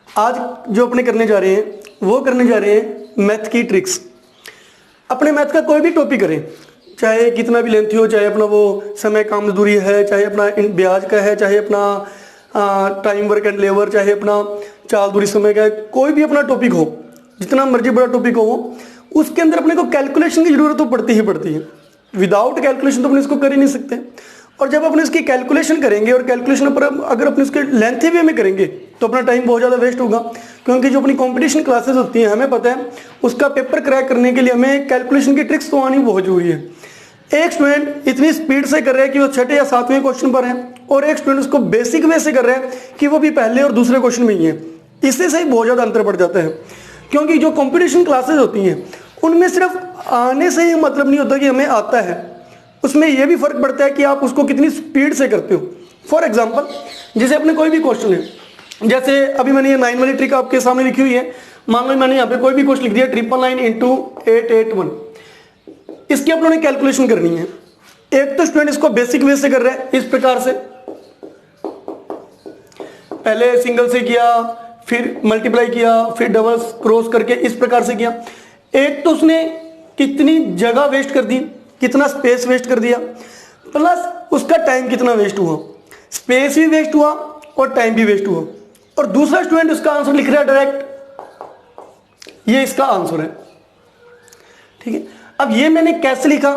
आज जो अपने करने जा रहे हैं वो करने जा रहे हैं मैथ की ट्रिक्स। अपने मैथ का कोई भी टॉपिक करें, चाहे कितना भी लेंथी हो, चाहे अपना वो समय काम दूरी है, चाहे अपना ब्याज का है, चाहे अपना टाइम वर्क एंड लेबर, चाहे अपना चाल दूरी समय का है, कोई भी अपना टॉपिक हो, जितना मर्जी बड़ा टॉपिक हो वो, उसके अंदर अपने को कैलकुलेशन की जरूरत तो पड़ती ही पड़ती है। विदाउट कैलकुलेशन तो अपने इसको कर ही नहीं सकते। और जब अपने इसकी कैलकुलेशन करेंगे और कैलकुलेशन पर अगर अपने इसके लेंथी वे में करेंगे तो अपना टाइम बहुत ज़्यादा वेस्ट होगा, क्योंकि जो अपनी कंपटीशन क्लासेस होती हैं हमें पता है उसका पेपर क्रैक करने के लिए हमें कैलकुलेशन की ट्रिक्स तो आनी बहुत जरूरी है। एक स्टूडेंट इतनी स्पीड से कर रहा है कि वो छठे या सातवें क्वेश्चन पर है, और एक स्टूडेंट उसको बेसिक वे से कर रहा है कि वो भी पहले और दूसरे क्वेश्चन में ही है। इससे ही बहुत ज़्यादा अंतर पड़ जाता है, क्योंकि जो कंपटीशन क्लासेस होती हैं उनमें सिर्फ आने से ही मतलब नहीं होता कि हमें आता है, उसमें यह भी फर्क पड़ता है कि आप उसको कितनी स्पीड से करते हो। फॉर एग्जाम्पल, जैसे अपने कोई भी क्वेश्चन है, जैसे अभी मैंने ये 9 वाली ट्रिक आपके सामने लिखी हुई है। मान लो मैंने यहाँ पे कोई भी क्वेश्चन लिख दिया 999 इंटू 881, इसकी अपनों ने कैलकुलेशन करनी है। एक तो स्टूडेंट इसको बेसिक वे से कर रहा है, इस प्रकार से पहले सिंगल से किया, फिर मल्टीप्लाई किया, फिर डबल क्रॉस करके इस प्रकार से किया। एक तो उसने कितनी जगह वेस्ट कर दी, कितना स्पेस वेस्ट कर दिया, प्लस उसका टाइम कितना वेस्ट हुआ, स्पेस भी वेस्ट हुआ और टाइम भी वेस्ट हुआ। और दूसरा स्टूडेंट उसका आंसर लिख रहा है डायरेक्ट, ये इसका आंसर है। ठीक है, अब ये मैंने कैसे लिखा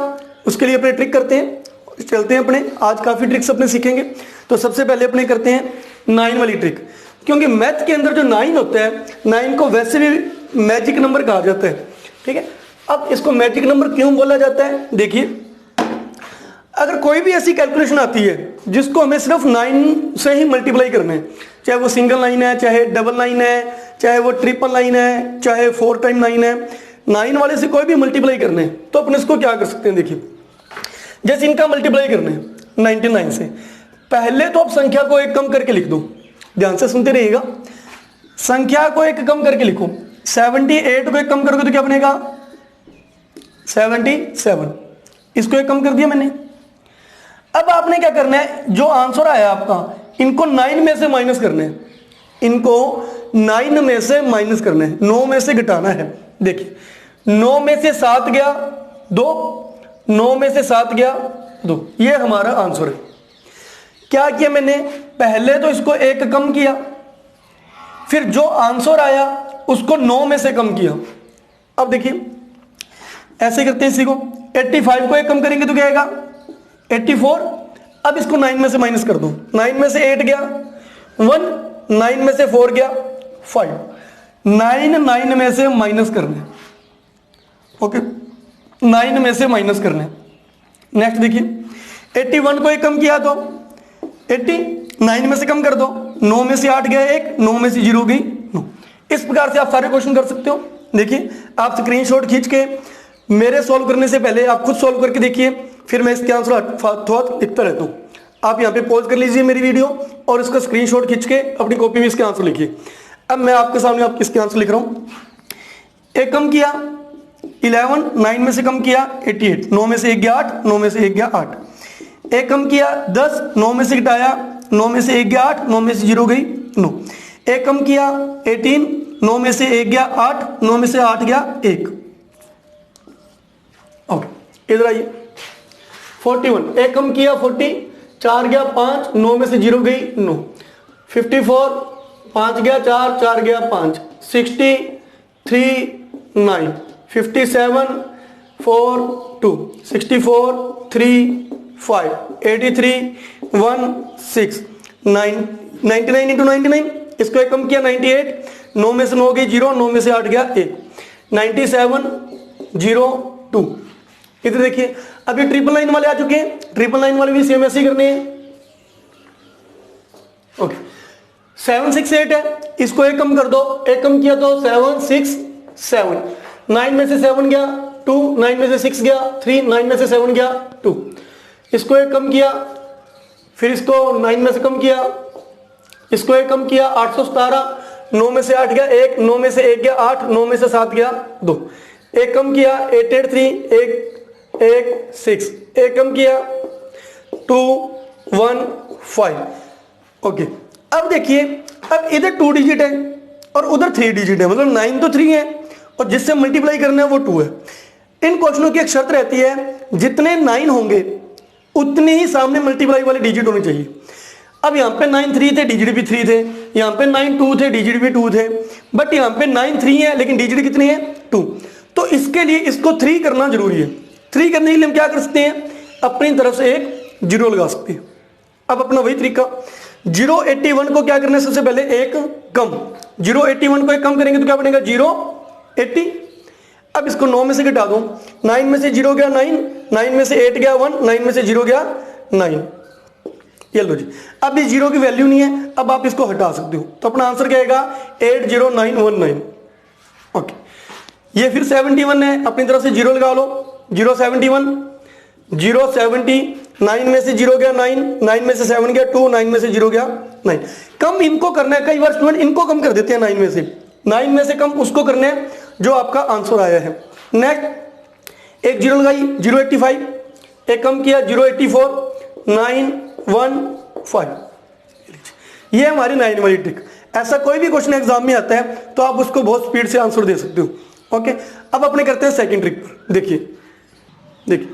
उसके लिए अपने ट्रिक करते हैं, चलते हैं अपने। आज काफी ट्रिक्स अपने सीखेंगे। तो सबसे पहले अपने करते हैं 9 वाली ट्रिक, क्योंकि मैथ के अंदर जो 9 होता है, 9 को वैसे भी मैजिक नंबर कहा जाता है। ठीक है, अब इसको मैजिक नंबर क्यों बोला जाता है, देखिए, अगर कोई भी ऐसी कैलकुलेशन आती है जिसको हमें सिर्फ 9 से ही मल्टीप्लाई करना है, चाहे वो सिंगल लाइन है, चाहे डबल लाइन है, चाहे वो ट्रिपल लाइन है, चाहे 4 टाइम 9 है, 9 वाले से कोई भी मल्टीप्लाई करना है, तो अपने इसको क्या कर सकते हैं। देखिए, जैसे इनका मल्टीप्लाई करना है 99 से, पहले तो आप संख्या को एक कम करके लिख दो, ध्यान से सुनते रहिएगा। संख्या को एक कम करके लिखो, 78 को एक कम करोगे तो क्या बनेगा 77, इसको एक कम कर दिया मैंने। अब आपने क्या करना है, जो आंसर आया आपका, इनको 9 में से माइनस करना है, इनको 9 में से माइनस करना है, 9 में से घटाना है। देखिए, 9 में से 7 गया 2, 9 में से 7 गया 2, ये हमारा आंसर है। क्या किया मैंने, पहले तो इसको एक कम किया, फिर जो आंसर आया उसको 9 में से कम किया। अब देखिए ऐसे करते हैं इसी को, 85 को एक कम करेंगे तो क्या आएगा 84। अब इसको 9 में से माइनस कर दो, 9 में से 8 गया 1, 9 में से 4 गया 5, 9 में से माइनस करना है। ओके, 9 में से माइनस करना है। नेक्स्ट देखिए, 81 को एक कम किया तो 80, 9 में से कम कर दो, 9 में से 8 गया 1, 9 में से 0 गई 9। इस प्रकार से आप सारे क्वेश्चन कर सकते हो। देखिए, आप स्क्रीनशॉट खींच के मेरे सॉल्व करने से पहले आप खुद सॉल्व करके देखिए, फिर मैं इसके आंसर थोड़ा लिखता रहता हूँ। आप यहाँ पे पॉज कर लीजिए मेरी वीडियो और इसका स्क्रीनशॉट खींच के अपनी कॉपी में इसके आंसर लिखिए। अब मैं आपके सामने आप किसके आंसर लिख रहा हूँ। एक कम किया 11, 9 में से कम किया 88, 9 में से 1 गया 8, 9 में से 1 गया 8। एक कम किया 10, 9 में से घटाया, 9 में से 1 गया 8, 9 में से 0 गई 9। एक कम किया 18, 9 में से 1 गया 8, 9 में से 8 गया 1। इधर आइए, 41, एक कम किया 40, 4 गया 5, 9 में से 0 गई 9। 54, 5 गया 4, 4 गया 5, 63 9, 57 4 2, 64 3 5, 83 1 6, 99 इंटू 99, इसको एक कम किया 98, 9 में से 9 गई 0, 9 में से 8 गया 1, 97 0 2। इधर देखिए, अभी 999 वाले आ चुके हैं, 999 वाले भी सेम ऐसे ही करने हैं। ओके, 768 है, इसको एक कम कर दो, एक कम किया तो 767, 9 में से 7 गया 2, 9 में से 6 गया 3, 9 में से 7 गया 2। इसको एक कम किया, फिर इसको 9 में से कम किया, इसको एक कम किया 817, 9 में से 8 गया 1, 9 में से 1 गया 8, 9 में से 7 गया 2। एक कम किया 883 1 6, एक कम किया 2 1 5। ओके, अब देखिए, अब इधर 2 डिजिट है, और उधर 3 डिजिट है, मतलब 9 तो 3 है और जिससे मल्टीप्लाई करना है वो 2 है। इन क्वेश्चनों की एक शर्त रहती है, जितने 9 होंगे उतने ही सामने मल्टीप्लाई वाले डिजिट होने चाहिए। अब यहाँ पे 9 3 थे, डिजिट भी 3 थे, यहाँ पे 9 2 थे, डिजिट भी 2 थे, बट यहाँ पे 9 3 है लेकिन डिजिट कितने हैं 2। तो इसके लिए इसको 3 करना जरूरी है। 3 करने के लिए हम क्या कर सकते हैं, अपनी तरफ से एक 0 लगा सकते हैं। अब अपना वही तरीका, 081 को क्या करना है, सबसे पहले एक कम, 081 को एक कम करेंगे तो क्या बनेगा 080। अब इसको 9 में से घटा दो, 9 में से 0 गया 9, 9 में से 8 गया 1, 9 में से 0 गया 9। ये लो जी, अब इस 0 की वैल्यू नहीं है, अब आप इसको हटा सकते हो, तो अपना आंसर क्या आएगा 80919। ओके, ये फिर 71 है, अपनी तरफ से 0 लगा लो, 071, 070, 9 में से 0 गया 9, 9 में से 7 गया 2, 9 में से 0 गया 9। कम इनको करना है, कई बार स्टूडेंट इनको कम कर देते हैं 9 में से, 9 में से कम उसको करना है जो आपका आंसर आया है। नेक्स्ट एक 0 लगाई 085, एक कम किया 084, 915। ये हमारी 9 वाली ट्रिक। ऐसा कोई भी क्वेश्चन एग्जाम में आता है तो आप उसको बहुत स्पीड से आंसर दे सकते हो। ओके, अब अपने करते हैं सेकंड ट्रिक पर। देखिए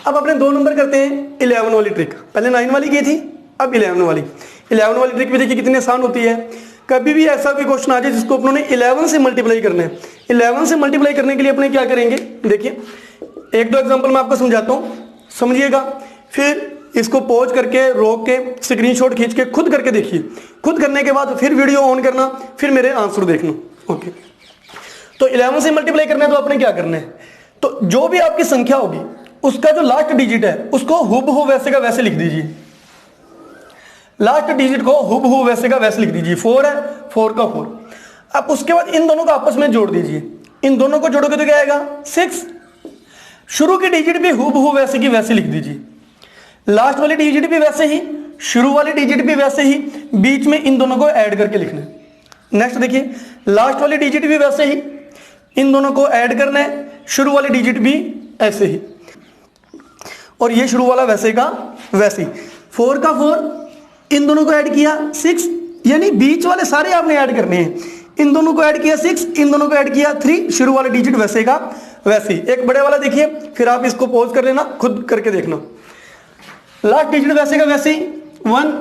अब अपने 2 नंबर करते हैं 11 वाली ट्रिक। पहले 9 वाली की थी, अब 11 वाली। 11 वाली ट्रिक भी देखिए कितनी आसान होती है। कभी भी ऐसा कोई क्वेश्चन आ जाए जिसको अपने 11 से मल्टीप्लाई करना है, 11 से मल्टीप्लाई करने के लिए अपने क्या करेंगे, देखिए 1-2 एग्जांपल मैं आपको समझाता हूँ, समझिएगा, फिर इसको पॉज करके रोक के स्क्रीनशॉट खींच के खुद करके देखिए। खुद करने के बाद फिर वीडियो ऑन करना, फिर मेरे आंसर देखना। ओके, तो 11 से मल्टीप्लाई करना है तो आपने क्या करना है, तो जो भी आपकी संख्या होगी उसका जो लास्ट डिजिट है उसको हुबहू वैसे का वैसे लिख दीजिए। लास्ट डिजिट को हुबहू वैसे का वैसे लिख दीजिए। 4 है, 4 का 4। अब उसके बाद इन दोनों को आपस में जोड़ दीजिए। इन दोनों को जोड़ोगे तो क्या आएगा 6। शुरू की डिजिट भी हुबहू वैसे की वैसे लिख दीजिए, लास्ट वाली डिजिट भी वैसे ही, शुरू वाली डिजिट भी वैसे ही, बीच में इन दोनों को ऐड करके लिखना है। नेक्स्ट देखिए, लास्ट वाली डिजिट भी वैसे ही, इन दोनों को ऐड करना है, शुरू वाली डिजिट भी ऐसे ही, और ये शुरू वाला वैसे का वैसे ही। 4 का 4, इन दोनों को ऐड किया 6, यानी बीच वाले सारे आपने ऐड करने हैं। इन दोनों को ऐड किया 6, इन दोनों को ऐड किया 3, शुरू वाला डिजिट वैसे का वैसे ही। एक बड़े वाला देखिए, फिर आप इसको पॉज कर लेना, खुद करके देखना। लास्ट डिजिट वैसे का वैसे ही 1,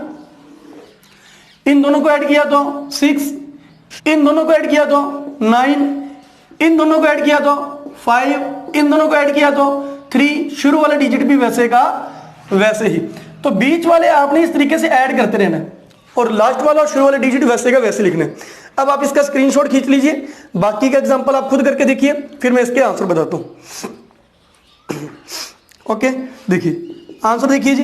इन दोनों को ऐड किया तो 6, इन दोनों को ऐड किया तो 9, इन दोनों को ऐड किया तो 5, इन दोनों को ऐड किया तो 3, शुरू वाला डिजिट भी वैसे का वैसे ही। तो बीच वाले आपने इस तरीके से ऐड करते रहना है और लास्ट वाला और शुरू वाले डिजिट वैसे का वैसे लिखना है। अब आप इसका स्क्रीनशॉट खींच लीजिए, बाकी का एग्जांपल आप खुद करके देखिए, फिर मैं इसके आंसर बताता हूं। ओके, देखिए आंसर देखिए जी,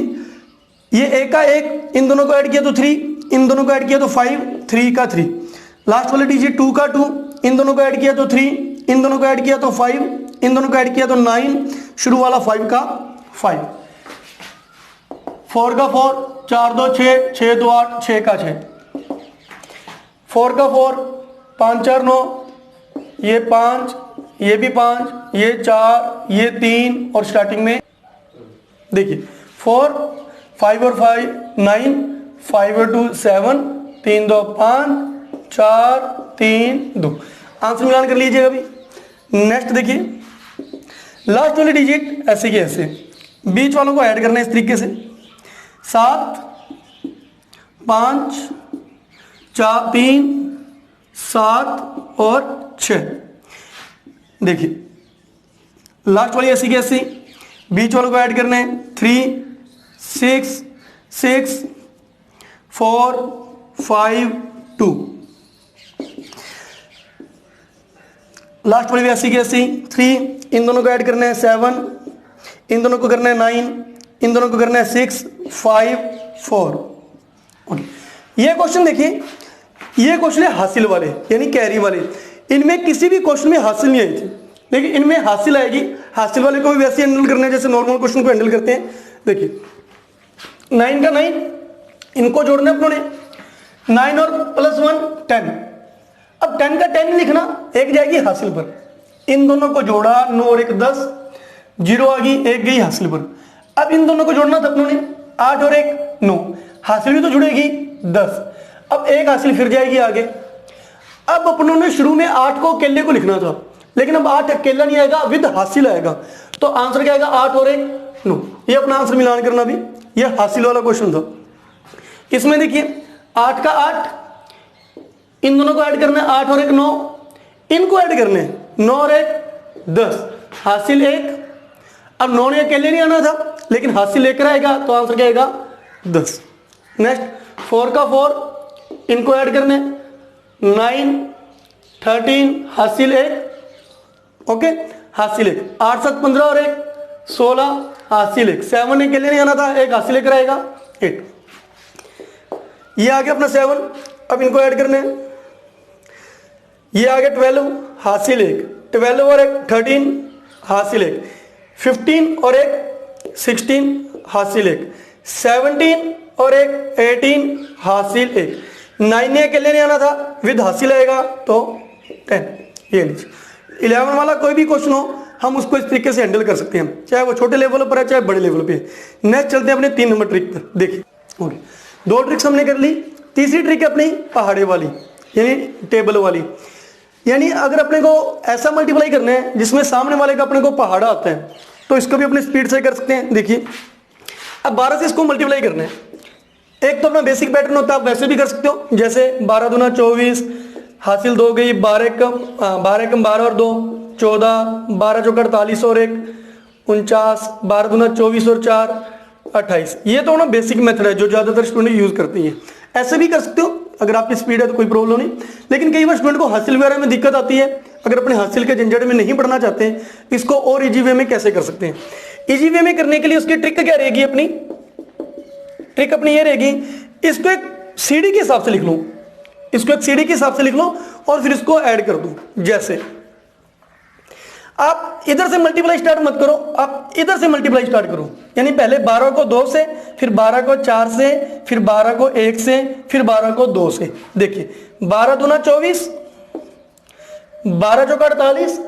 ये 1 का 1, इन दोनों को ऐड किया तो 3, इन दोनों को ऐड किया तो 5, 3 का 3। लास्ट वाले डिजिट 2 का 2, इन दोनों को ऐड किया तो 3, इन दोनों को ऐड किया तो 5, इन दोनों को ऐड किया तो 9, शुरू वाला 5 का 5। 4 का 4, 4 2 6, 6 2 8, 6 का 6। 4 का 4, 5 4 9, ये 5, ये भी 5, ये 4, ये 3, और स्टार्टिंग में देखिए 4, 5 और 5 9, 5 और 2 7, 3 2 5, 4 3 2। आंसर मिलान कर लीजिएगा अभी। नेक्स्ट देखिए, लास्ट वाली डिजिट ऐसे की ऐसे, बीच वालों को ऐड करना है इस तरीके से, 7 5 4 3 7 और 6। देखिए लास्ट वाली ऐसी की ऐसी, बीच वालों को ऐड करना है 3 6 6 4 5 2। लास्ट वाली भी ऐसी की ऐसी 3, इन दोनों को ऐड करना है 7, इन दोनों को करना है 9, इन दोनों को करना है 6 5 4। ओके, ये क्वेश्चन देखिए, ये क्वेश्चन है हासिल वाले यानी कैरी वाले। इनमें किसी भी क्वेश्चन में हासिल नहीं आई थी, लेकिन इनमें हासिल आएगी। हासिल वाले को भी वैसे हैंडल करना है जैसे नॉर्मल क्वेश्चन को हैंडल करते हैं। देखिए 9 का 9, इनको जोड़ना है अपनों ने, 9 और +1 10। अब 10 का 10 लिखना, एक जाएगी हासिल पर, इन दोनों को जोड़ा 9 और 1 10, 0 आ गई, एक गई हासिल पर। अब इन दोनों को जोड़ना था अपनों ने, 8 और 1 9, हासिल भी तो जुड़ेगी 10। अब एक हासिल फिर जाएगी आगे, अब अपनों ने शुरू में 8 को अकेले को लिखना था, लेकिन अब 8 अकेला नहीं आएगा, विद हासिल आएगा, तो आंसर क्या आएगा 8 और 1 9। ये अपना आंसर मिलान करना भी, ये हासिल वाला क्वेश्चन था। इसमें देखिए 8 का 8, इन दोनों को ऐड करना है, 8 और 1 9, इनको ऐड करने हैं, 9 और 1 10, हासिल 1। अब 9 ने अकेले नहीं आना था, लेकिन हासिल लेकर आएगा, तो आंसर क्या आएगा 10। नेक्स्ट 4 का 4, इनको ऐड करने 9 13, हासिल 1, ओके, हासिल 1, 8 7 15 और 1 16, हासिल 1, 7 ने अकेले नहीं आना था, एक हासिल लेकर आएगा 8। ये आ गया अपना 7, अब इनको ऐड करने, ये आ गया 12, हासिल 1, 12 और 1 13, हासिल 1, 15 और 1 16, हासिल 1, 17 और 1 18, हासिल 1, 9 ने अकेले नहीं आना था, विद हासिल आएगा तो 10। ये लीजिए 11 वाला कोई भी क्वेश्चन हो हम उसको इस तरीके से हैंडल कर सकते हैं, चाहे वो छोटे लेवल पर है चाहे बड़े लेवल पे है। नेक्स्ट चलते हैं अपने 3 नंबर ट्रिक पर। देखिए ओके, 2 ट्रिक्स हमने कर ली, तीसरी ट्रिक है अपनी पहाड़े वाली, यानी टेबल वाली। यानी अगर अपने को ऐसा मल्टीप्लाई करना है जिसमें सामने वाले का अपने को पहाड़ा आता है, तो इसको भी अपने स्पीड से कर सकते हैं। देखिए अब 12 से इसको मल्टीप्लाई करना है, एक तो अपना बेसिक पैटर्न होता है, आप वैसे भी कर सकते हो, जैसे 12 दूना 24, हासिल 2 गई, 12 कम 12 और 2 14, 12 चौका 48 और 1 49, 12 दूना 24 और 4 28। ये तो ना बेसिक मेथड है जो ज़्यादातर स्टूडेंट यूज़ करती हैं। ऐसे भी कर सकते हो अगर आपकी स्पीड है तो कोई प्रॉब्लम नहीं, लेकिन कई बार स्टूडेंट को हासिल वगैरह में दिक्कत आती है, अगर अपने हासिल के झंझट में नहीं पढ़ना चाहते हैं, इसको और इजी वे में कैसे कर सकते हैं। इजी वे में करने के लिए उसकी ट्रिक क्या रहेगी, अपनी ट्रिक अपनी ये रहेगी, इसको एक सीढ़ी के हिसाब से लिख लो, इसको एक सीढ़ी के हिसाब से लिख लो और फिर इसको ऐड कर दो। जैसे आप इधर से मल्टीप्लाई स्टार्ट मत करो, आप इधर से मल्टीप्लाई स्टार्ट करो, यानी पहले 12 को 2 से, फिर 12 को 4 से, फिर 12 को 1 से, फिर 12 को 2 से। देखिए 12 दूना 24, 12 चौका 48,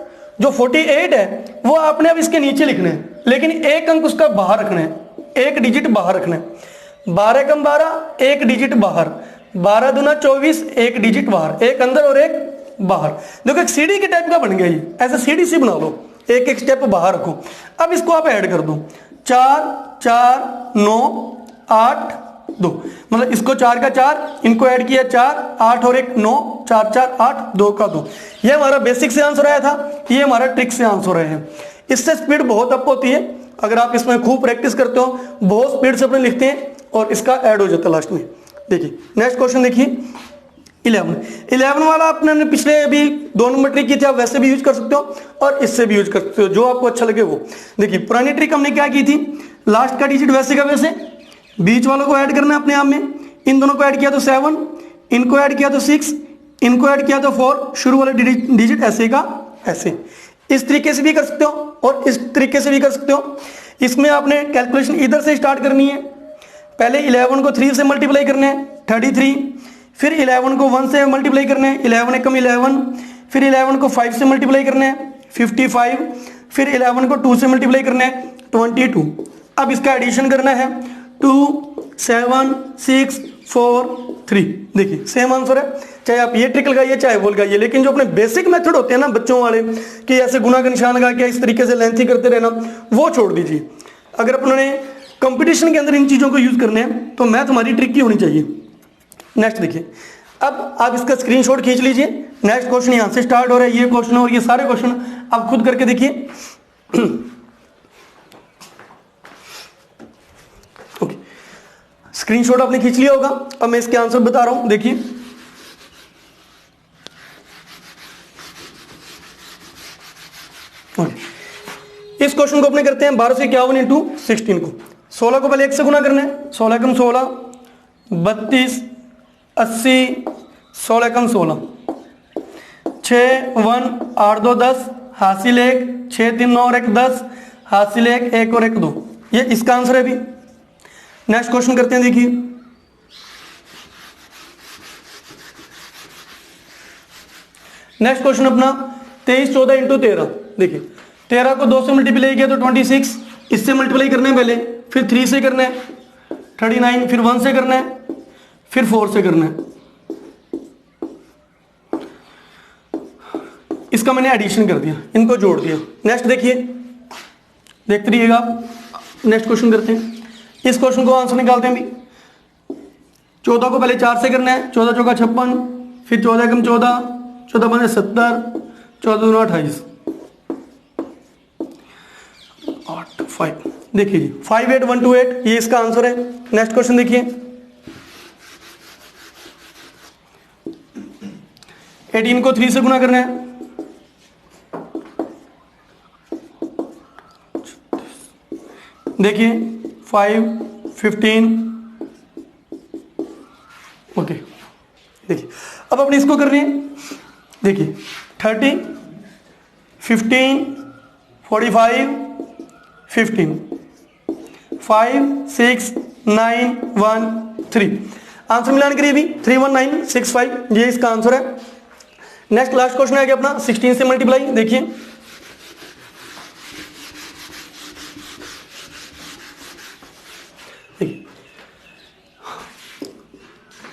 जो 48 है वो आपने अब इसके नीचे लिखना है, लेकिन एक अंक उसका बाहर रखना है, एक डिजिट बाहर रखना है। 12 कम 12, एक डिजिट बाहर, 12 दूना 24, एक डिजिट बाहर, एक अंदर और एक बाहर। देखो एक सीढ़ी के टाइप का बन गया ये, ऐसे सीढ़ी सी बना लो, एक एक स्टेप बाहर रखो। अब इसको आप ऐड कर दो, 4 4 9 8 2, मतलब इसको 4 का 4, इनको ऐड किया 4 8 और 1 9, 4 4 8 2 का 2। ये हमारा बेसिक से आंसर आया था, ये हमारा ट्रिक से आंसर आया है। इससे स्पीड बहुत अप होती है, अगर आप इसमें खूब प्रैक्टिस करते हो, बहुत स्पीड से अपने लिखते हैं और इसका ऐड हो जाता है लास्ट में। देखिए नेक्स्ट क्वेश्चन देखिए 11 वाला आपने पिछले अभी 2 नंबर ट्रिक की थी, आप वैसे भी यूज कर सकते हो और इससे भी यूज कर सकते हो, जो आपको अच्छा लगे वो। देखिए पुरानी ट्रिक हमने क्या की थी, लास्ट का डिजिट वैसे का वैसे, बीच वालों को ऐड करना है अपने आप में, इन दोनों को ऐड किया तो 7, इनको ऐड किया तो 6, इनको ऐड किया तो 4, शुरू वाला डिजिट ऐसे का ऐसे। इस तरीके से भी कर सकते हो और इस तरीके से भी कर सकते हो। इसमें आपने कैलकुलेशन इधर से स्टार्ट करनी है, पहले 11 को 3 से मल्टीप्लाई करना है 33, फिर 11 को 1 से मल्टीप्लाई करना है 11 एकम 11, फिर 11 को 5 से मल्टीप्लाई करना है 55, फिर 11 को 2 से मल्टीप्लाई करना है 22। अब इसका एडिशन करना है 2 7 6 4 3। देखिए सेम आंसर है, चाहे आप ये ट्रिक लगाइए चाहे वो लगाइए, लेकिन जो अपने बेसिक मेथड होते हैं ना बच्चों वाले कि ऐसे गुना का निशान लगा के इस तरीके से लेंथी करते रहना, वो छोड़ दीजिए। अगर अपने कंपटीशन के अंदर इन चीज़ों को यूज़ करने हैं तो मैथ हमारी ट्रिक की होनी चाहिए। नेक्स्ट देखिए, अब आप इसका स्क्रीनशॉट खींच लीजिए, नेक्स्ट क्वेश्चन यहाँ से स्टार्ट हो रहा है, ये क्वेश्चन और ये सारे क्वेश्चन आप खुद करके देखिए। ओके, स्क्रीनशॉट आपने खींच लिया होगा, अब मैं इसके आंसर बता रहा हूं। देखिए इस क्वेश्चन को अपने करते हैं 12 से 51 इंटू 16 को। 16 को पहले 1 से गुना करना है, 16 कम 16 32 80, 16 कम 16 6 1 8 2 10, हासिल 1 6 3 9 और 1 10, हासिल 1 1 और 1 2। ये इसका आंसर है। अभी नेक्स्ट क्वेश्चन करते हैं। देखिए नेक्स्ट क्वेश्चन अपना 23 14 इंटू 13। देखिए 13 को 2 से मल्टीप्लाई किया तो 26, इससे मल्टीप्लाई करना है पहले, फिर 3 से करना है 39, फिर 1 से करना है, फिर 4 से करना है। इसका मैंने एडिशन कर दिया, इनको जोड़ दिया। नेक्स्ट देखिए, देखते रहिएगा आप। नेक्स्ट क्वेश्चन करते हैं। इस क्वेश्चन को आंसर निकालते हैं भी। 14 को पहले 4 से करना है, 14 चौका 56, फिर 14 कम 14, 14 बने 70, 14 दूना 28, 8 5। देखिए जी 58128 ये इसका आंसर है। नेक्स्ट क्वेश्चन देखिए, 18 को 3 से गुना करना है, देखिए 5 15। ओके देखिए अब अपने इसको कर रहे हैं। देखिए 30 15 45 15 5 6 9 1 3। आंसर मिलान करिए अभी 31965 ये इसका आंसर है। नेक्स्ट लास्ट क्वेश्चन है अपना 16 से मल्टीप्लाई। देखिए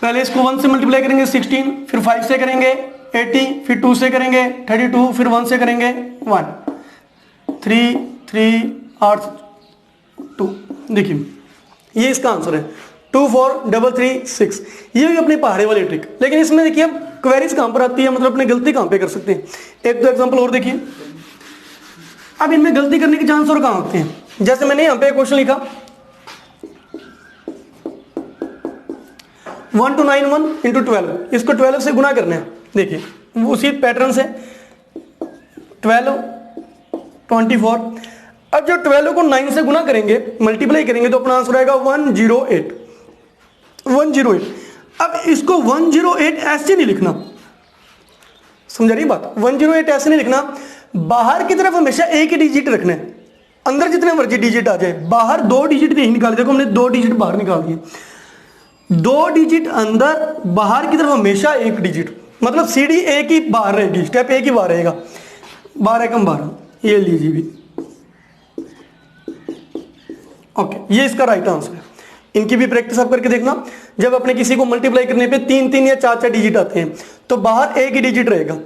पहले इसको 1 से मल्टीप्लाई करेंगे 16, फिर 5 से करेंगे 80, फिर 2 से करेंगे 32, फिर 1 से करेंगे 1 3 3 8 2। देखिए ये इसका आंसर है 2 4 3 3 6। ये भी अपनी पहाड़े वाली ट्रिक। लेकिन इसमें देखिए अब क्वेरीज कहां पर आती है, मतलब अपने गलती कहां पे कर सकते हैं। एक दो एग्जांपल और देखिए। अब इनमें गलती करने के चांस और कहां होते हैं। जैसे मैंने यहां पे क्वेश्चन लिखा 1 2 9 1 इंटू 12, इसको 12 से गुना करना है। देखिए उसी पैटर्न से 12 24। अब जब 12 को 9 से गुना करेंगे, मल्टीप्लाई करेंगे, तो अपना आंसर आएगा 108 108। अब इसको 108 ऐसे नहीं लिखना, समझ रही बात। 108 ऐसे नहीं लिखना, बाहर की तरफ हमेशा एक ही डिजिट रखना है। अंदर जितने मर्जी डिजिट आ जाए, बाहर 2 डिजिट नहीं निकाल। देखो हमने 2 डिजिट बाहर निकाल दिए, 2 डिजिट अंदर, बाहर की तरफ हमेशा एक डिजिट, मतलब सीडी एक ही बाहर रहेगी, स्टेप एक ही बाहर रहेगा। 12 कम 12 ये लीजिए भी। ओके ये इसका राइट आंसर है। इनकी भी प्रैक्टिस आप करके देखना। जब अपने किसी को मल्टीप्लाई करने पे 3 3 या 4 4 डिजिट आते हैं तो बाहर एक ही डिजिट रहेगा।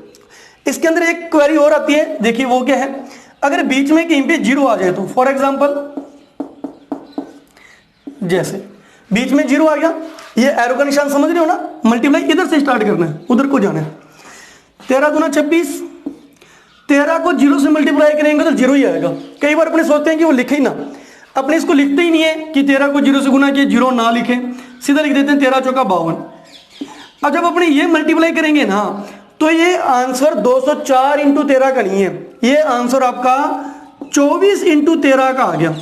इसके अंदर एक क्वेरी और आती है, देखिए वो क्या है। अगर बीच में कहीं पे 0 आ जाए तो, फॉर एग्जांपल जैसे बीच में 0 आ गया, ये एरो का निशान समझ रहे हो ना, मल्टीप्लाई इधर से स्टार्ट करना है, उधर को जाना है। 13 दूना 26, 13 को 0 से मल्टीप्लाई करेंगे तो 0 ही आएगा। कई बार अपने सोचते हैं कि वो लिखे ही ना, अपने इसको लिखते ही नहीं है कि 13 को 0 से गुना किया, 0 ना लिखे, सीधा लिख देते हैं 13 चौका 52। अब जब अपने ये मल्टीप्लाई करेंगे ना, तो ये आंसर 204 इंटू 13 का नहीं है, ये आंसर आपका 24 इंटू 13 का आ गया,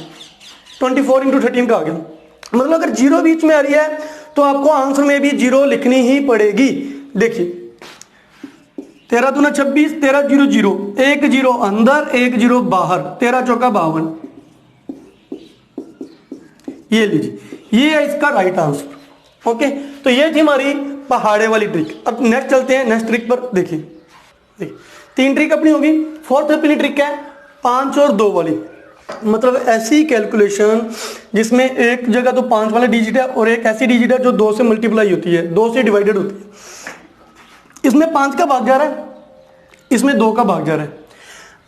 24 इंटू 13 का आ गया। मतलब अगर 0 बीच में आ रही है तो आपको आंसर में भी 0 लिखनी ही पड़ेगी। देखिए 13 दूना 26, 13 0 0, 1 0 अंदर 1 0 बाहर, 13 चौका 52। ये लीजिए, ये है इसका राइट आंसर। ओके तो ये थी हमारी पहाड़े वाली ट्रिक। अब नेक्स्ट चलते हैं नेक्स्ट ट्रिक पर। देखिए 3 ट्रिक अपनी होगी। फोर्थ अपनी ट्रिक है 5 और 2 वाली, मतलब ऐसी कैलकुलेशन जिसमें एक जगह तो 5 वाला डिजिट है और एक ऐसी डिजिट है जो 2 से मल्टीप्लाई होती है, 2 से डिवाइडेड होती है। इसमें 5 का भाग जा रहा है, इसमें 2 का भाग जा रहा है।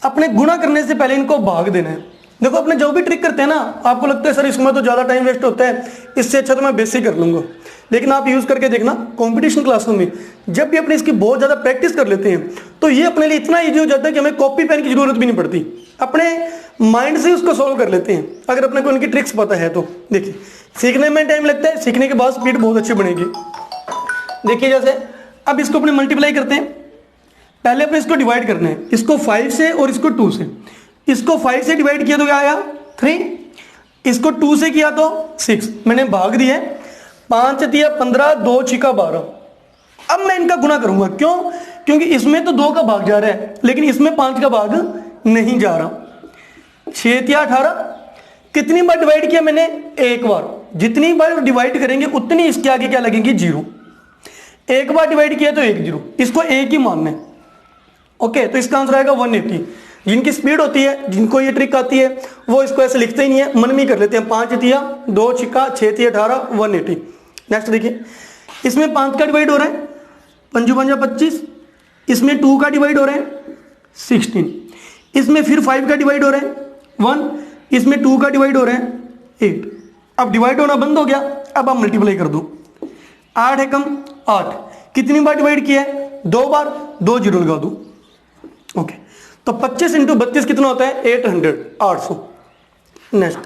अपने गुणा करने से पहले इनको भाग देना है। देखो अपने जो भी ट्रिक करते हैं ना, आपको लगता है सर इसमें तो ज़्यादा टाइम वेस्ट होता है, इससे अच्छा तो मैं बेसिक कर लूँगा। लेकिन आप यूज़ करके देखना, कंपटीशन क्लासों में जब भी अपने इसकी बहुत ज़्यादा प्रैक्टिस कर लेते हैं तो ये अपने लिए इतना ईजी हो जाता है कि हमें कॉपी पेन की जरूरत भी नहीं पड़ती, अपने माइंड से उसको सॉल्व कर लेते हैं अगर अपने को उनकी ट्रिक्स पता है तो। देखिए सीखने में टाइम लगता है, सीखने के बाद स्पीड बहुत अच्छी बनेगी। देखिए जैसे अब इसको अपने मल्टीप्लाई करते हैं, पहले अपने इसको डिवाइड करना है, इसको 5 से और इसको 2 से। इसको 5 से डिवाइड किया तो क्या आया 3, इसको 2 से किया तो 6, मैंने भाग दिए 5 दिया 15, 2 छिका 12। अब मैं इनका गुना करूंगा, क्यों? क्योंकि इसमें तो 2 का भाग जा रहा है लेकिन इसमें 5 का भाग नहीं जा रहा। 6 तिया 18, कितनी बार डिवाइड किया मैंने? एक बार। जितनी बार डिवाइड करेंगे उतनी इसके आगे क्या लगेगी? 0। एक बार डिवाइड किया तो 1 0, इसको एक ही मानना है। ओके तो इसका आंसर आएगा 180। जिनकी स्पीड होती है, जिनको ये ट्रिक आती है, वो इसको ऐसे लिखते ही नहीं है, मन में कर लेते हैं। 5 तिया 2 छिका 6 तिया 18, 180। नेक्स्ट देखिए, इसमें 5 का डिवाइड हो रहा है, 5 5 25, इसमें 2 का डिवाइड हो रहा है, 16। इसमें फिर 5 का डिवाइड हो रहा है 1, इसमें 2 का डिवाइड हो रहा है 8। अब डिवाइड होना बंद हो गया, अब आप मल्टीप्लाई कर दो। 8 है कम 8, कितनी बार डिवाइड किया है? 2 बार, 2 जीरो लगा दो। ओके, तो 25 इंटू 32 कितना होता है? 800, 800। नेक्स्ट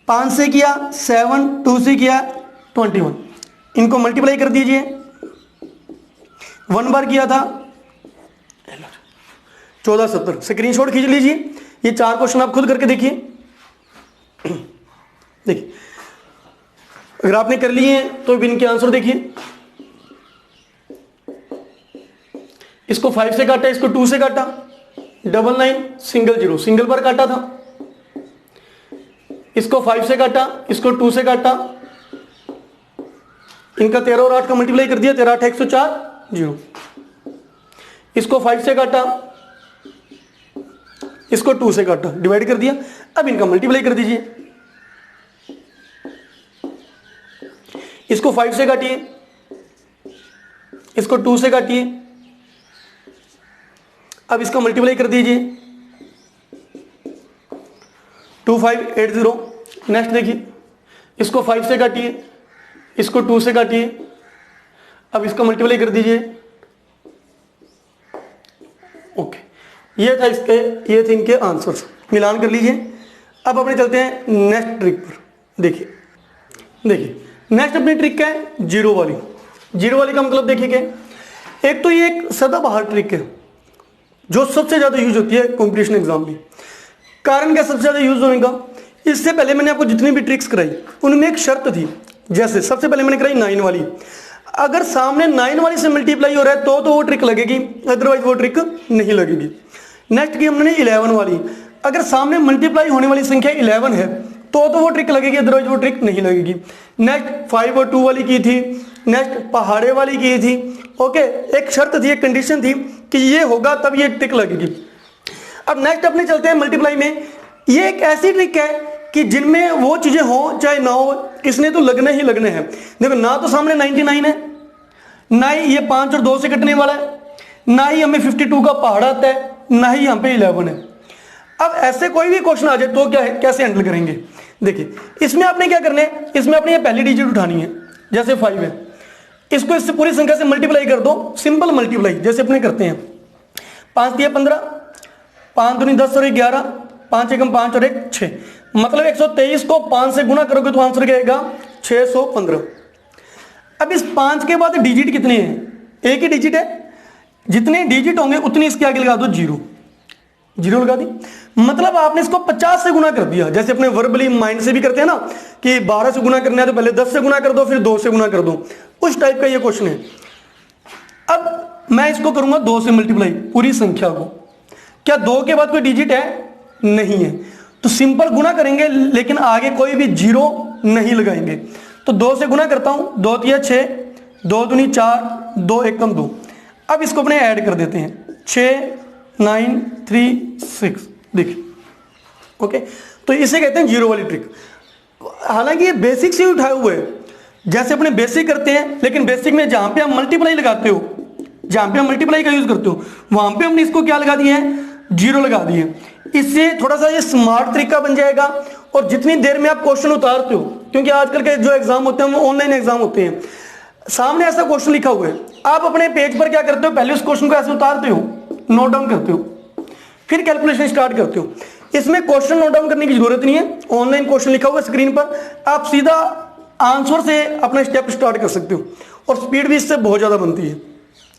5 से किया 7, 2 से किया 21, इनको मल्टीप्लाई कर दीजिए। 1 बार किया था 1470। स्क्रीनशॉट खींच लीजिए, ये 4 क्वेश्चन आप खुद करके देखिए। देखिए अगर आपने कर लिए हैं तो इनके आंसर देखिए। इसको 5 से काटा, इसको 2 से काटा, 99 सिंगल जीरो, सिंगल बार काटा था। इसको 5 से काटा, इसको 2 से काटा, इनका 13 और 8 का मल्टीप्लाई कर दिया, 13 8 104 जीरो। इसको 5 से काटा, इसको 2 से काटा, डिवाइड कर दिया। अब इनका मल्टीप्लाई कर दीजिए। इसको 5 से काटिए, इसको 2 से काटिए, अब इसका मल्टीप्लाई कर दीजिए। 2580। नेक्स्ट देखिए, इसको 5 से काटिए, इसको 2 से काटिए, अब इसका मल्टीप्लाई कर दीजिए। ओके, ये था इसके, ये थे इनके आंसर्स, मिलान कर लीजिए। अब अपने चलते हैं नेक्स्ट ट्रिक पर। देखिए नेक्स्ट अपनी ट्रिक क्या है? जीरो वाली। जीरो वाली का मतलब देखिए क्या, एक तो ये एक सदाबहार ट्रिक है जो सबसे ज्यादा यूज होती है कॉम्पिटिशन एग्जाम में। कारण क्या सबसे ज्यादा यूज होने का? इससे पहले मैंने आपको जितनी भी ट्रिक्स कराई उनमें एक शर्त थी। जैसे सबसे पहले मैंने कराई 9 वाली, अगर सामने 9 वाली से मल्टीप्लाई हो रहा है तो वो ट्रिक लगेगी, अदरवाइज वो ट्रिक नहीं लगेगी। नेक्स्ट की हमने 11 वाली, अगर सामने मल्टीप्लाई होने वाली संख्या 11 है तो वो ट्रिक लगेगी, अदरवाइज वो ट्रिक नहीं लगेगी। नेक्स्ट 5 और 2 वाली की थी, नेक्स्ट पहाड़े वाली की थी। ओके, एक शर्त थी, एक कंडीशन थी कि ये होगा तब ये ट्रिक लगेगी। अब नेक्स्ट अपने चलते हैं मल्टीप्लाई में। ये एक ऐसी ट्रिक है कि जिनमें वो चीजें हो चाहे ना हो, इसने तो लगने ही लगने हैं। देखो ना तो सामने 99 है, ना ही ये 5 और 2 से कटने वाला है, ना ही हमें 52 का पहाड़ आता है, ना ही यहाँ पे 11 है। अब ऐसे कोई भी क्वेश्चन आ जाए तो क्या है, कैसे हैंडल करेंगे? देखिए इसमें आपने क्या करना है, इसमें आपने ये पहली डिजिट उठानी है। जैसे 5 है, इसको इससे पूरी संख्या से मल्टीप्लाई कर दो, सिंपल मल्टीप्लाई जैसे अपने करते हैं। 5 दिया 15, 5 दूनी 10 और 11, 5 एकम 5 और 1 6, मतलब 123 को 5 से गुना करोगे तो आंसर क्या आएगा? 615। अब इस 5 के बाद डिजिट कितने हैं? एक ही डिजिट है, जितने डिजिट होंगे उतनी इसके आगे लगा दो जीरो, जीरो लगा दी। मतलब आपने इसको 50 से गुना कर दिया। जैसे अपने वर्बली माइंड से भी करते हैं ना कि 12 से गुना करना है तो पहले 10 से गुना कर दो फिर 2 से गुना कर दो, उस टाइप का ये क्वेश्चन है। अब मैं इसको करूंगा 2 से मल्टीप्लाई पूरी संख्या को। क्या 2 के बाद कोई डिजिट है? नहीं है, तो सिंपल गुना करेंगे, लेकिन आगे कोई भी जीरो नहीं लगाएंगे। तो 2 से गुना करता हूं, 2 तिया 6, 2 दूनी 4, 2 एकम 2। अब इसको अपने ऐड कर देते हैं, 6 9 3 6। देखिए ओके, तो इसे कहते हैं जीरो वाली ट्रिक। हालांकि ये बेसिक से उठाए हुए है, जैसे अपने बेसिक करते हैं, लेकिन बेसिक में जहां पे आप मल्टीप्लाई लगाते हो, जहां पे आप मल्टीप्लाई का यूज करते हो, वहां पे हमने इसको क्या लगा दिया है? जीरो लगा दिए। इससे थोड़ा सा ये स्मार्ट तरीका बन जाएगा। और जितनी देर में आप क्वेश्चन उतारते हो, क्योंकि आजकल के जो एग्जाम होते हैं वो ऑनलाइन एग्जाम होते हैं, सामने ऐसा क्वेश्चन लिखा हुआ है, आप अपने पेज पर क्या करते हो? पहले उस क्वेश्चन को ऐसे उतारते हो, नोट डाउन करते हो, फिर कैलकुलेशन स्टार्ट करते हो। इसमें क्वेश्चन नोट डाउन करने की जरूरत नहीं है, ऑनलाइन क्वेश्चन लिखा हुआ है स्क्रीन पर, आप सीधा आंसर से अपना स्टेप स्टार्ट कर सकते हो और स्पीड भी इससे बहुत ज्यादा बनती है।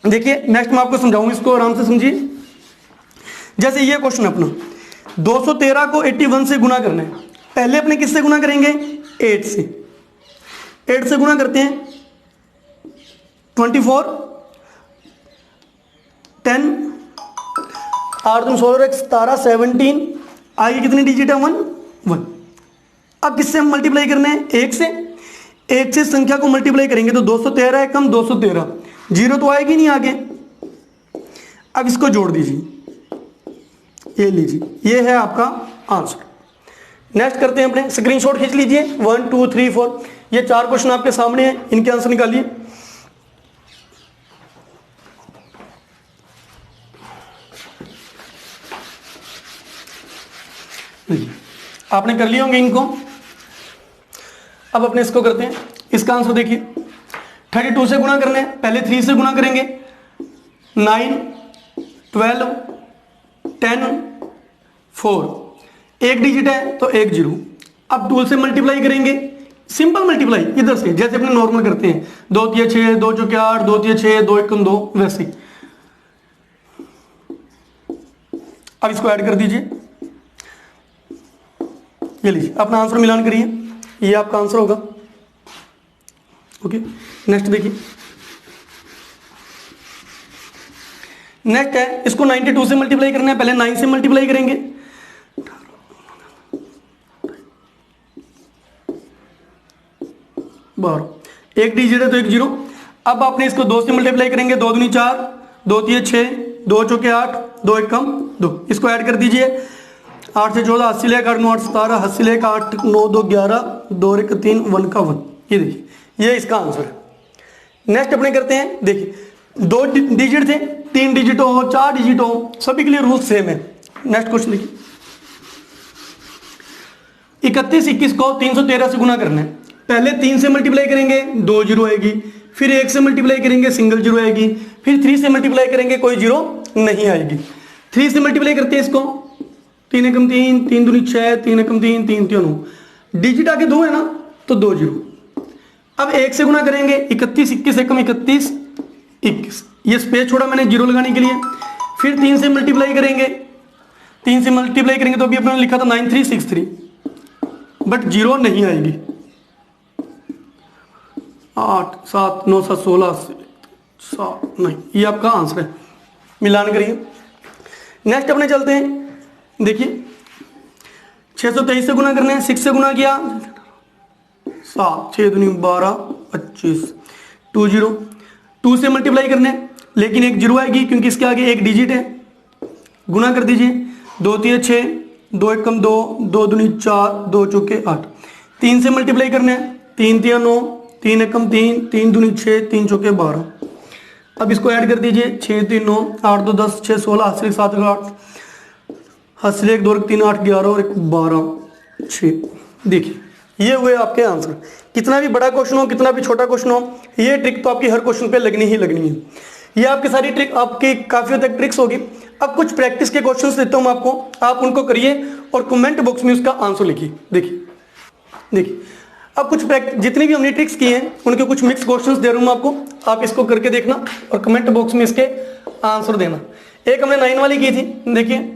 देखिए नेक्स्ट मैं आपको समझाऊंगा, इसको आराम से समझिए। जैसे ये क्वेश्चन अपना 213 को 81 से गुना करना है, पहले अपने किससे गुना करेंगे? 8 से। 8 से गुना करते हैं, 24 10 8 दूनी 16 और 1 17 17, आगे कितनी डिजिट है? 1 1। अब किससे हम मल्टीप्लाई करना है? 1 से। 1 से संख्या को मल्टीप्लाई करेंगे तो 213 है कम 213, जीरो तो आएगी नहीं आगे। अब इसको जोड़ दीजिए, ये लीजिए, ये है आपका आंसर। नेक्स्ट करते हैं अपने, स्क्रीनशॉट खींच लीजिए 1 2 3 4, ये 4 क्वेश्चन आपके सामने हैं, इनके आंसर निकालिए। देखिए आपने कर लिए होंगे इनको। अब अपने इसको करते हैं, इसका आंसर देखिए 32 से गुणा करना है, पहले 3 से गुणा करेंगे, 9 12 10 4, एक डिजिट है तो एक जीरो। अब 2 से मल्टीप्लाई करेंगे, सिंपल मल्टीप्लाई इधर से जैसे अपने नॉर्मल करते हैं, 2 3 6 2 चौके 8 2 3 6 2 1 2, वैसे। अब इसको ऐड कर दीजिए, ये लीजिए अपना आंसर मिलान करिए, ये आपका आंसर होगा। ओके नेक्स्ट देखिए, नेक्स्ट है इसको 92 से मल्टीप्लाई करना है, पहले 9 से मल्टीप्लाई करेंगे, 12, एक डिजिट है तो एक जीरो। अब आपने इसको 2 से मल्टीप्लाई करेंगे, 2 दूनी 4 2 3 6 2 चौके 8 2 1 2, इसको ऐड कर दीजिए, 8 से 14 80 लेकर 8 9 8 17 80 लेकर 8 9 2 11 2 1 3 1 का 1, ये देखिए ये इसका आंसर है। नेक्स्ट अपने करते हैं, देखिए 2 डिजिट थे, 3 डिजिट हो 4 डिजिट हो, सभी के लिए रूल सेम है। नेक्स्ट क्वेश्चन देखिए, 31 21 को 313 से गुणा करना है, पहले 3 से मल्टीप्लाई करेंगे 2 जीरो आएगी, फिर 1 से मल्टीप्लाई करेंगे सिंगल जीरो आएगी, फिर 3 से मल्टीप्लाई करेंगे कोई जीरो नहीं आएगी। 3 से मल्टीप्लाई करते हैं इसको, 3 एकम 3 3 दूनी 6 3 एकम 3 3 3 9, डिजिट आगे 2 है ना तो 2 जीरो। अब 1 से गुणा करेंगे, 31 21 एकम 31 21, ये स्पेस छोड़ा मैंने जीरो लगाने के लिए। फिर 3 से मल्टीप्लाई करेंगे, 3 से मल्टीप्लाई करेंगे तो अभी अपने लिखा था 9363, बट जीरो नहीं आएगी। 8 7 9 7 16 7 नहीं, ये आपका आंसर है, मिलान करिए। नेक्स्ट अपने चलते हैं, देखिए 623 से गुणा करना है, 6 से गुणा किया 7 6 दूनी 12 25 2 जीरो। 2 से मल्टीप्लाई करना है लेकिन एक जीरो आएगी क्योंकि इसके आगे एक डिजिट है, गुणा कर दीजिए, 2 3 6 2 1 2 2 दूनी 4 2 चौके 8। 3 से मल्टीप्लाई करना है, 3 3 9 3 1 3 3 दूनी 6 3 चौके 12। अब इसको ऐड कर दीजिए, 6 3 9 8 2 10 6 16 80 7 8 80 1 2 3 8 11 और 1 12 6। देखिए ये हुए आपके आंसर। कितना भी बड़ा क्वेश्चन हो, कितना भी छोटा क्वेश्चन हो, ये ट्रिक तो आपकी हर क्वेश्चन पे लगनी ही लगनी है। ये आपकी सारी ट्रिक आपकी काफी हद तक ट्रिक्स होगी। अब कुछ प्रैक्टिस के क्वेश्चंस देता हूं आपको, आप उनको करिए और कमेंट बॉक्स में उसका आंसर लिखिए। देखिए अब कुछ जितनी भी हमने ट्रिक्स की हैं उनके कुछ मिक्स क्वेश्चंस दे रहा हूं मैं आपको, आप इसको करके देखना और कमेंट बॉक्स में इसके आंसर देना। एक हमने 9 वाली की थी, देखिए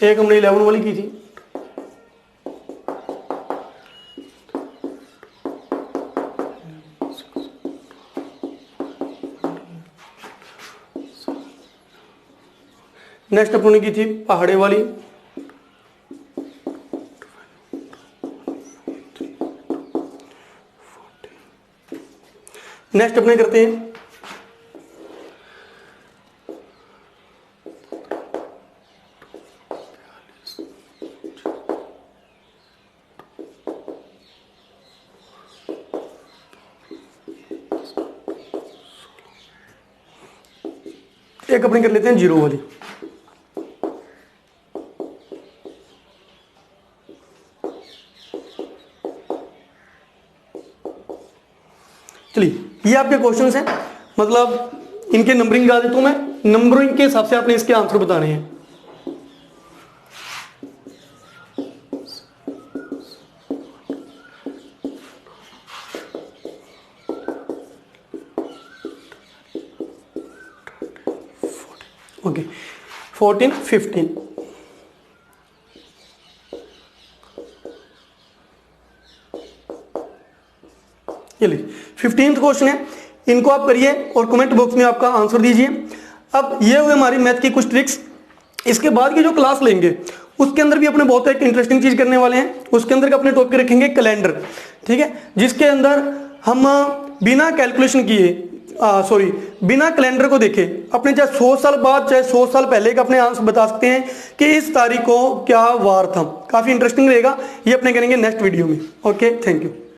एक हमने 11 वाली की थी, नेक्स्ट अपने की थी पहाड़े वाली, नेक्स्ट अपने करते हैं एक अपने कर लेते हैं जीरो वाली। चलिए ये आपके क्वेश्चंस हैं, मतलब इनके नंबरिंग गा देता हूं मैं, नंबरिंग के हिसाब से आपने इसके आंसर बताने हैं। ओके 14 15, ये लीजिए 15th क्वेश्चन है, इनको आप करिए और कमेंट बॉक्स में आपका आंसर दीजिए। अब ये हुए हमारी मैथ की कुछ ट्रिक्स। इसके बाद की जो क्लास लेंगे उसके अंदर भी अपने बहुत एक इंटरेस्टिंग चीज करने वाले हैं। उसके अंदर का अपने टॉपिक रखेंगे कैलेंडर, ठीक है, जिसके अंदर हम बिना कैलकुलेशन किए सॉरी बिना कैलेंडर को देखे अपने चाहे 100 साल बाद चाहे 100 साल पहले का अपने आंसर बता सकते हैं कि इस तारीख को क्या वार था। काफी इंटरेस्टिंग रहेगा, ये अपने करेंगे नेक्स्ट वीडियो में। Okay, thank you.